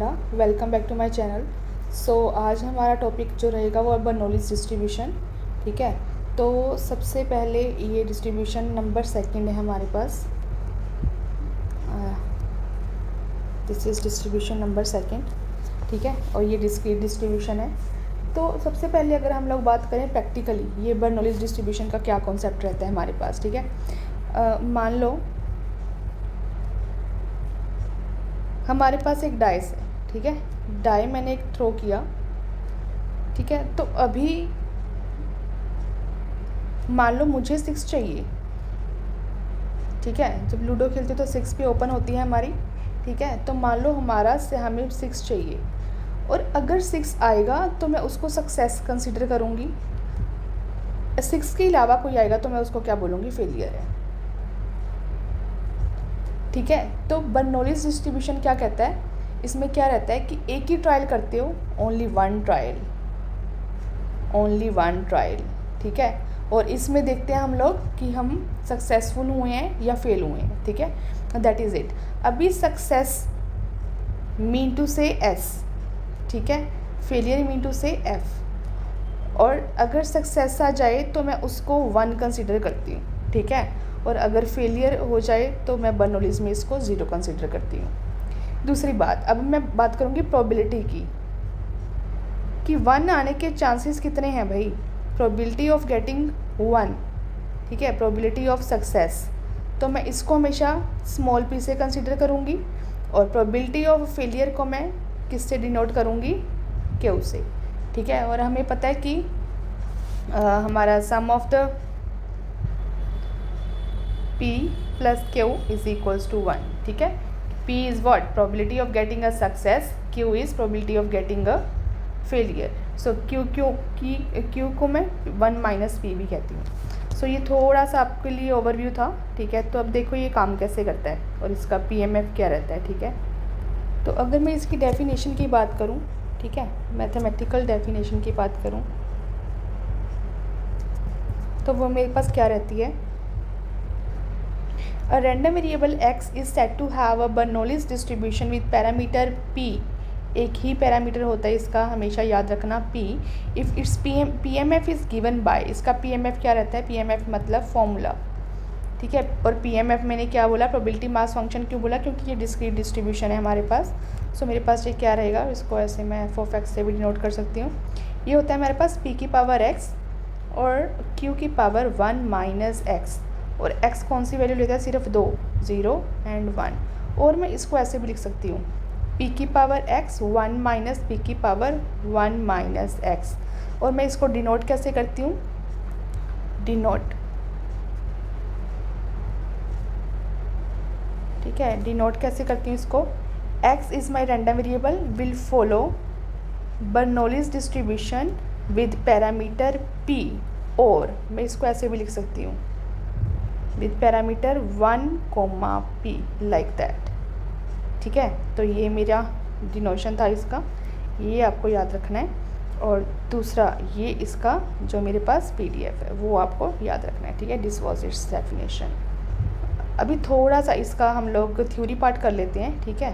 Welcome back to my channel. आज हमारा topic जो रहेगा वो बर्नौलीज़ डिस्ट्रीब्यूशन। ठीक है, तो सबसे पहले ये डिस्ट्रीब्यूशन नंबर सेकंड है हमारे पास। This is distribution number second. ठीक है, और ये डिस्क्रीट डिस्ट्रीब्यूशन है। तो सबसे पहले अगर हम लोग बात करें प्रैक्टिकली ये बर्नौलीज़ डिस्ट्रीब्यूशन का क्या कॉन्सेप्ट रहता है हमारे पास। ठीक है, मान लो हमारे पास एक डाइस है। ठीक है, डाई मैंने एक थ्रो किया। ठीक है, तो अभी मान लो मुझे 6 चाहिए। ठीक है, जब लूडो खेलते तो 6 भी ओपन होती है हमारी। ठीक है, तो मान लो हमें 6 चाहिए और अगर 6 आएगा तो मैं उसको सक्सेस कंसिडर करूँगी। 6 के अलावा कोई आएगा तो मैं उसको क्या बोलूँगी, फेलियर है। ठीक है, तो बर्नौलीज़ डिस्ट्रीब्यूशन क्या कहता है, इसमें क्या रहता है कि एक ही ट्रायल करते हो, ओनली वन ट्रायल। ठीक है, और इसमें देखते हैं हम लोग कि हम सक्सेसफुल हुए हैं या फेल हुए हैं। ठीक है, दैट इज़ इट। अभी सक्सेस मीन टू से एस। ठीक है, फेलियर मीन टू से एफ। और अगर सक्सेस आ जाए तो मैं उसको 1 कंसिडर करती हूँ। ठीक है, और अगर फेलियर हो जाए तो मैं बर्नौलीज़ में इसको 0 कंसिडर करती हूँ। दूसरी बात, अब मैं बात करूँगी प्रोबेबिलिटी की कि 1 आने के चांसेस कितने हैं भाई। प्रोबेबिलिटी ऑफ गेटिंग 1, ठीक है, प्रोबेबिलिटी ऑफ सक्सेस, तो मैं इसको हमेशा स्मॉल पी से कंसिडर करूँगी और प्रोबेबिलिटी ऑफ फेलियर को मैं किससे डिनोट करूँगी, क्यू से। ठीक है, और हमें पता है कि हमारा sum of the P plus Q is equals to 1। ठीक है, P is what, probability of getting a success, Q is probability of getting a failure. So Q को मैं 1 माइनस P भी कहती हूँ। सो ये थोड़ा सा आपके लिए ओवरव्यू था। ठीक है, तो अब देखो ये काम कैसे करता है और इसका PMF क्या रहता है। ठीक है, तो अगर मैं इसकी डेफिनेशन की बात करूँ, ठीक है, मैथमेटिकल डेफिनेशन की बात करूँ तो वो मेरे पास क्या रहती है, A random variable x is said to have a Bernoulli's distribution with parameter p। एक ही पैरामीटर होता है इसका, हमेशा याद रखना p। If it's PMF is given by, इसका PMF क्या रहता है, PMF मतलब फॉर्मूला। ठीक है, और PMF मैंने क्या बोला, प्रोबेबिलिटी मास फंक्शन क्यों बोला, क्योंकि ये डिस्क्रीट डिस्ट्रीब्यूशन है हमारे पास। सो मेरे पास ये क्या रहेगा, इसको ऐसे मैं f(x) से भी डिनोट कर सकती हूँ। ये होता है हमारे पास p की पावर x और q की पावर 1 माइनस x, और x कौन सी वैल्यू लेता है, सिर्फ 2, 0 एंड 1। और मैं इसको ऐसे भी लिख सकती हूँ, p की पावर x 1 माइनस p की पावर 1 माइनस x। और मैं इसको डिनोट कैसे करती हूँ, ठीक है, डिनोट कैसे करती हूँ इसको, x is my random variable will follow Bernoulli's distribution with parameter p, और मैं इसको ऐसे भी लिख सकती हूँ with parameter 1, p like that. ठीक है, तो ये मेरा डिनोशन था इसका, ये आपको याद रखना है। और दूसरा ये इसका जो मेरे पास PDF है वो आपको याद रखना है। ठीक है, दिस वाज इट्स डेफिनेशन। अभी थोड़ा सा इसका हम लोग थ्योरी पार्ट कर लेते हैं। ठीक है,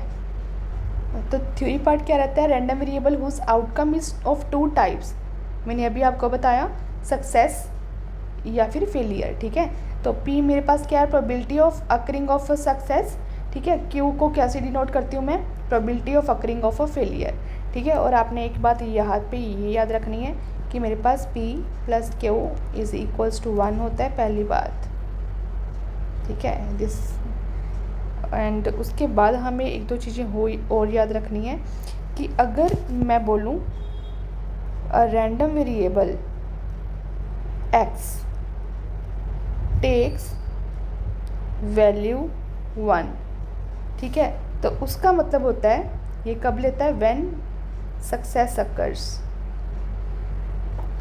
तो थ्योरी पार्ट क्या रहता है, random variable whose outcome is of 2 types. मैंने अभी आपको बताया, सक्सेस या फिर फेलियर। ठीक है, तो P मेरे पास क्या है, probability of occurring of a success. ठीक है, Q को कैसे डिनोट करती हूँ मैं, probability of occurring of a failure. ठीक है, और आपने एक बात यहाँ पे ये याद रखनी है कि मेरे पास P plus Q is equals to 1 होता है, पहली बात। ठीक है, दिस एंड उसके बाद हमें 1-2 चीज़ें हो और याद रखनी है कि अगर मैं बोलूँ a random variable x takes value 1, ठीक है, तो उसका मतलब होता है ये कब लेता है, व्हेन सक्सेस अकर्स।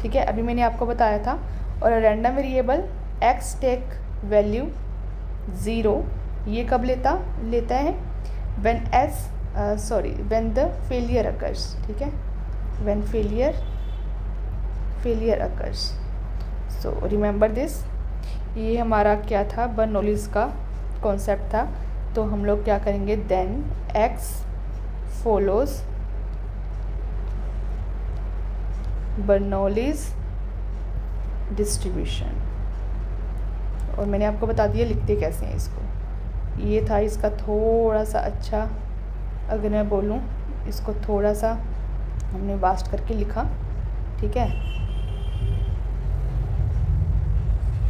ठीक है, अभी मैंने आपको बताया था। और random variable x take value 0, ये कब लेता है when when the failure occurs. ठीक है, when failure occurs. So remember this. ये हमारा क्या था, बर्नौलीज़ का कॉन्सेप्ट था। तो हम लोग क्या करेंगे, then x follows Bernoulli's distribution. और मैंने आपको बता दिया लिखते कैसे हैं इसको। ये था इसका थोड़ा सा अच्छा, अगर मैं बोलूँ इसको थोड़ा सा हमने वास्ट करके लिखा, ठीक है।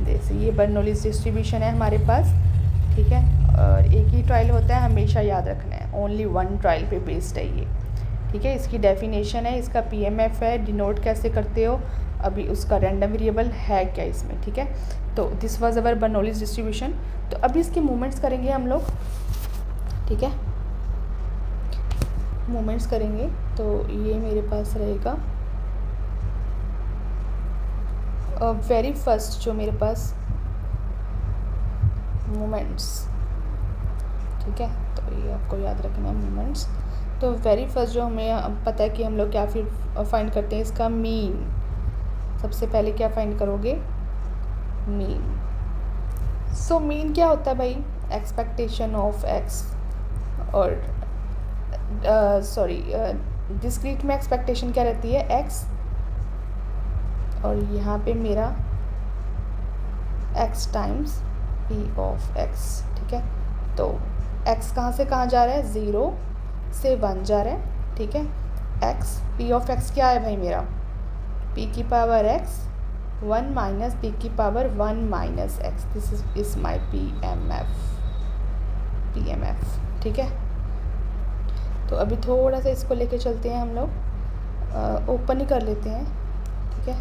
जैसे ये बर्नौलीज डिस्ट्रीब्यूशन है हमारे पास, ठीक है। और एक ही ट्रायल होता है, हमेशा याद रखना है, ओनली वन ट्रायल पे बेस्ड है ये, ठीक है। इसकी डेफिनेशन है, इसका पीएमएफ है, डिनोट कैसे करते हो, अभी उसका रैंडम वेरिएबल है क्या इसमें, ठीक है। तो this was our Bernoulli's distribution. तो अभी इसके मूवमेंट्स करेंगे हम लोग, ठीक है। मूवमेंट्स करेंगे तो ये मेरे पास रहेगा वेरी फर्स्ट जो मेरे पास मूवमेंट्स, ठीक है। तो ये आपको याद रखना है मूवमेंट्स। तो वेरी फर्स्ट जो हमें पता है कि हम लोग क्या फिर फाइंड करते हैं, इसका मीन। सबसे पहले क्या फाइंड करोगे, मीन। सो मीन क्या होता है भाई, एक्सपेक्टेशन ऑफ एक्स, और डिस्क्रीट में एक्सपेक्टेशन क्या रहती है, एक्स, और यहाँ पे मेरा x times P of x, ठीक है। तो एक्स कहाँ से कहाँ जा रहा है, 0 से 1 जा रहा है, ठीक है। एक्स, पी ऑफ एक्स क्या है भाई मेरा, पी की पावर एक्स 1 माइनस पी की power 1 minus x, this is my P M F, ठीक है। तो अभी थोड़ा सा इसको लेके चलते हैं हम लोग, ओपन ही कर लेते हैं, ठीक है।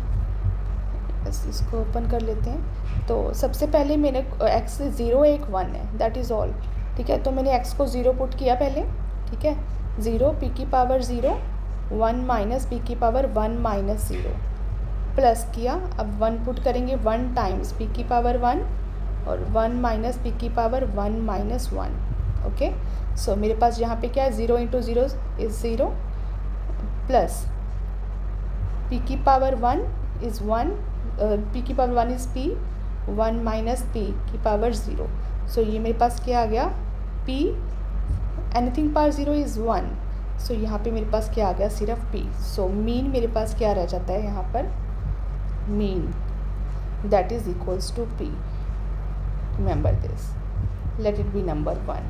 इसको ओपन कर लेते हैं। तो सबसे पहले मैंने एक्स 0 1 1 है, दैट इज़ ऑल, ठीक है। तो मैंने एक्स को 0 पुट किया पहले, ठीक है। 0 पी की पावर 0 1 माइनस पी की पावर 1 माइनस 0 प्लस किया। अब 1 पुट करेंगे, 1 टाइम्स पी की पावर 1 और 1 माइनस पी की पावर 1 माइनस 1, ओके। सो मेरे पास यहाँ पे क्या है, 0 इंटू 0 इज़ 0 प्लस पी की पावर 1 इज़ 1, पी की power 1 is P, 1 minus P की पावर 0। सो ये मेरे पास क्या आ गया, पी, एनीथिंग पावर 0 इज़ 1। सो यहाँ पे मेरे पास क्या आ गया, सिर्फ पी। सो मीन मेरे पास क्या रह जाता है यहाँ पर, mean that is equals to P. Remember this, let it be number 1,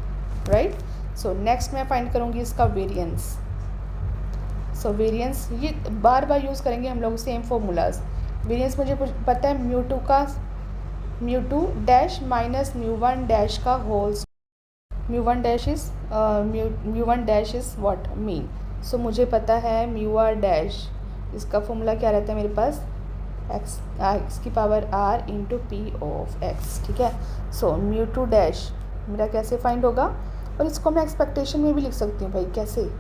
right. So next मैं फाइंड करूँगी इसका वेरिएंस। सो वेरिएंस ये बार बार यूज़ करेंगे हम लोग, सेम फॉर्मूलाज। वेरिएंस मुझे पता है mu two dash minus mu one dash का whole, mu one dash is what, mean. So मुझे पता है म्यू आर डैश, इसका फॉर्मूला क्या रहता है मेरे पास, एक्स की power r into p of x, ठीक है। सो म्यू टू डैश मेरा कैसे फाइंड होगा, और इसको मैं एक्सपेक्टेशन में भी लिख सकती हूँ भाई, कैसे,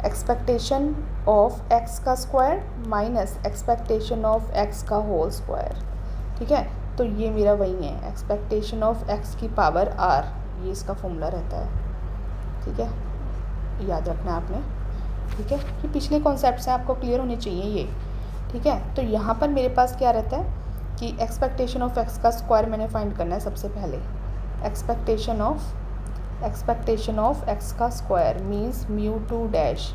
एक्सपेक्टेशन ऑफ एक्स का square minus expectation of x का होल स्क्वायर, ठीक है। तो ये मेरा वही है, एक्सपेक्टेशन ऑफ एक्स की पावर आर, ये इसका फॉर्मूला रहता है, ठीक है। याद रखना है आपने, ठीक है। ये पिछले कॉन्सेप्ट से आपको क्लियर होने चाहिए ये, ठीक है। तो यहाँ पर मेरे पास क्या रहता है कि एक्सपेक्टेशन ऑफ एक्स का स्क्वायर मैंने फाइंड करना है सबसे पहले। एक्सपेक्टेशन ऑफ एक्स का square means mu two dash,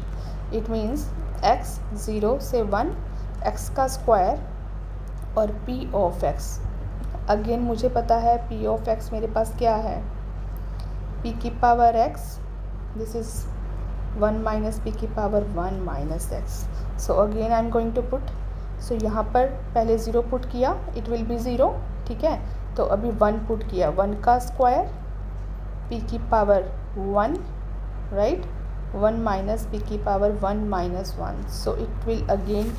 it means x 0 से 1 एक्स का स्क्वायर और पी ऑफ एक्स। अगेन मुझे पता है पी ऑफ एक्स मेरे पास क्या है, पी की power x, this is 1 minus P की power 1 minus x. So again I am going to put, so यहाँ पर पहले 0 पुट किया, इट विल बी 0, ठीक है। तो अभी 1 पुट किया, 1 का स्क्वायर पी की पावर 1, राइट, 1 माइनस पी की power 1 minus 1। So it will again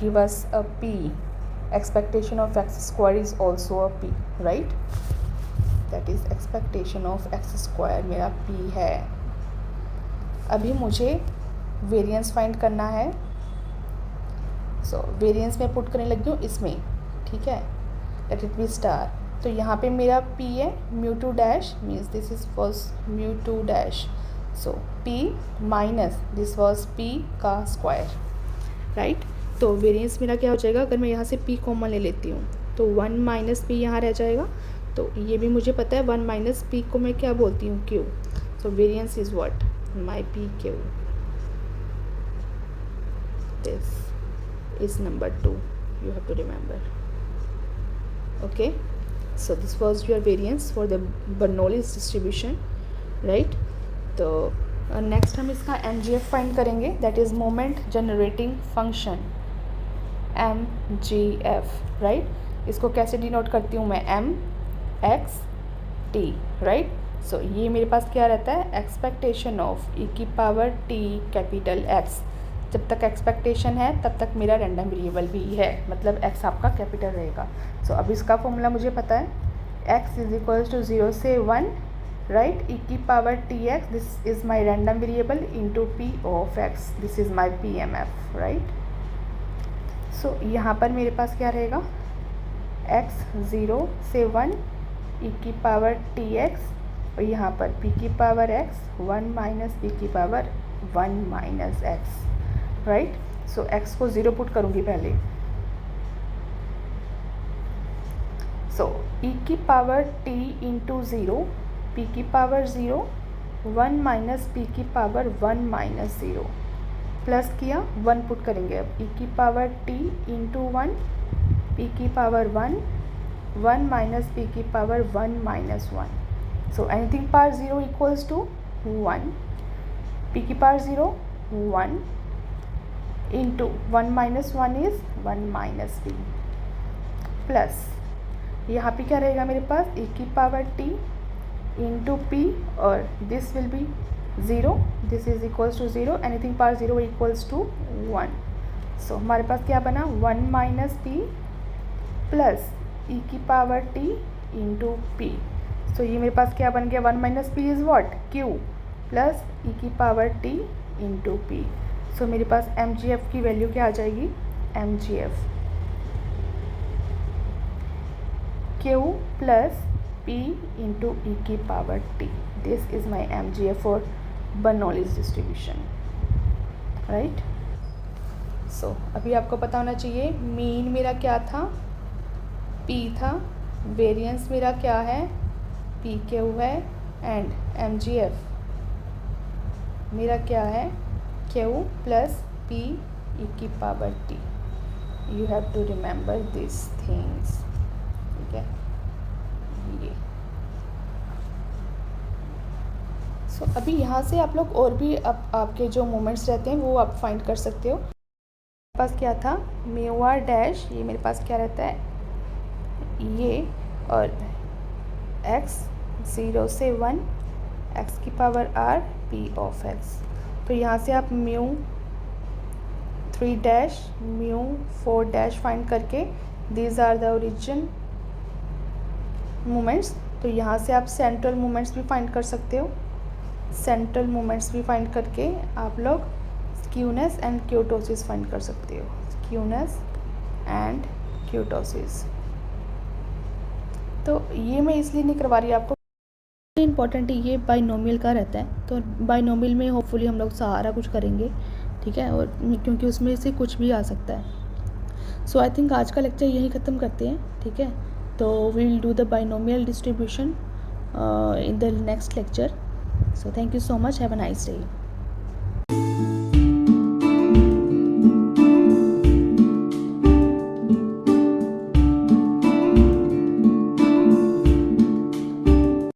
give us a P, expectation of x square is also a p, right, that is expectation of x square मेरा p है। अभी मुझे variance find करना है। सो variance में put करने लगी हूँ इसमें, ठीक है, लेट इट बी स्टार। तो यहाँ पे मेरा p है, mu two dash means this is was mu two dash, so p minus this was p का स्क्वायर, राइट। तो वेरिएंस मेरा क्या हो जाएगा, अगर मैं यहाँ से p कॉमन ले लेती हूँ तो 1 माइनस पी यहाँ रह जाएगा। तो ये भी मुझे पता है 1 माइनस पी को मैं क्या बोलती हूँ, q। So variance is what, my PQ. This is number 2, you have to remember. Okay, so this was your variance for the Bernoulli's distribution, right? तो नेक्स्ट हम इसका MGF फाइंड करेंगे, that is moment generating function, MGF, right? इसको कैसे denote करती हूँ मैं, MXT, right? सो ये मेरे पास क्या रहता है, expectation of e⁻t capital X। जब तक एक्सपेक्टेशन है तब तक मेरा रैंडम वेरिएबल भी है, मतलब x आपका कैपिटल रहेगा। सो अब इसका फॉर्मूला मुझे पता है, x इज इक्वल्स टू 0 से 1, right? e⁻tx, this is my random variable, into p of x, this is my PMF, right? So यहाँ पर मेरे पास क्या रहेगा, x 0 से 1 e⁻tx, और यहाँ पर p⁻x 1 minus p⁻1 minus x, right? So x को 0 पुट करूँगी पहले। So e⁻t into 0, p⁻0 1 minus p⁻1 minus 0, plus किया 1 पुट करेंगे। अब e⁻t into 1, p⁻1 1 minus p⁻1 minus 1। So anything power 0 equals to 1, p⁻0 1 into 1 minus 1 is 1 minus p, plus यहाँ पे क्या रहेगा मेरे पास, e⁻t इंटू p, और this will be 0, this is equals to 0, anything power 0 equals to 1। So हमारे पास क्या बना, 1 minus p plus e⁻t into p। So ये मेरे पास क्या बन गया, 1 minus p is what, q, plus e⁻t into p। So मेरे पास MGF की वैल्यू क्या आ जाएगी, MGF Q plus P into e⁻t, this is my MGF for Bernoulli's distribution, right? So अभी आपको पता होना चाहिए, मीन मेरा क्या था, P था, वेरिएंस मेरा क्या है, PQ है, एंड MGF मेरा क्या है, Q plus P e⁻t। You have to remember this things, ठीक है? ये सो अभी यहाँ से आप लोग और भी आपके जो मोमेंट्स रहते हैं वो आप फाइंड कर सकते हो। मेरे पास क्या था, μr डैश, ये मेरे पास क्या रहता है, ये, और x 0 से 1 x⁻r p ऑफ x। तो यहाँ से आप μ3 डैश μ4 डैश फाइंड करके, these are the origin moments. तो यहाँ से आप सेंट्रल मोमेंट्स भी फाइंड कर सकते हो, सेंट्रल मोमेंट्स भी फाइंड करके आप लोग स्क्यूनेस एंड क्यूटोसिस फाइंड कर सकते हो, स्क्यूनेस एंड क्यूटोसिस। तो ये मैं इसलिए नहीं करवा रही आपको, इम्पॉर्टेंट ये बाइनोमियल का रहता है, तो बाइनोमियल में होपफुली हम लोग सारा कुछ करेंगे, ठीक है? और क्योंकि उसमें से कुछ भी आ सकता है। सो आई थिंक आज का लेक्चर यही ख़त्म करते हैं, ठीक है? तो we will do the binomial distribution in the next lecture. So thank you so much, have a nice day.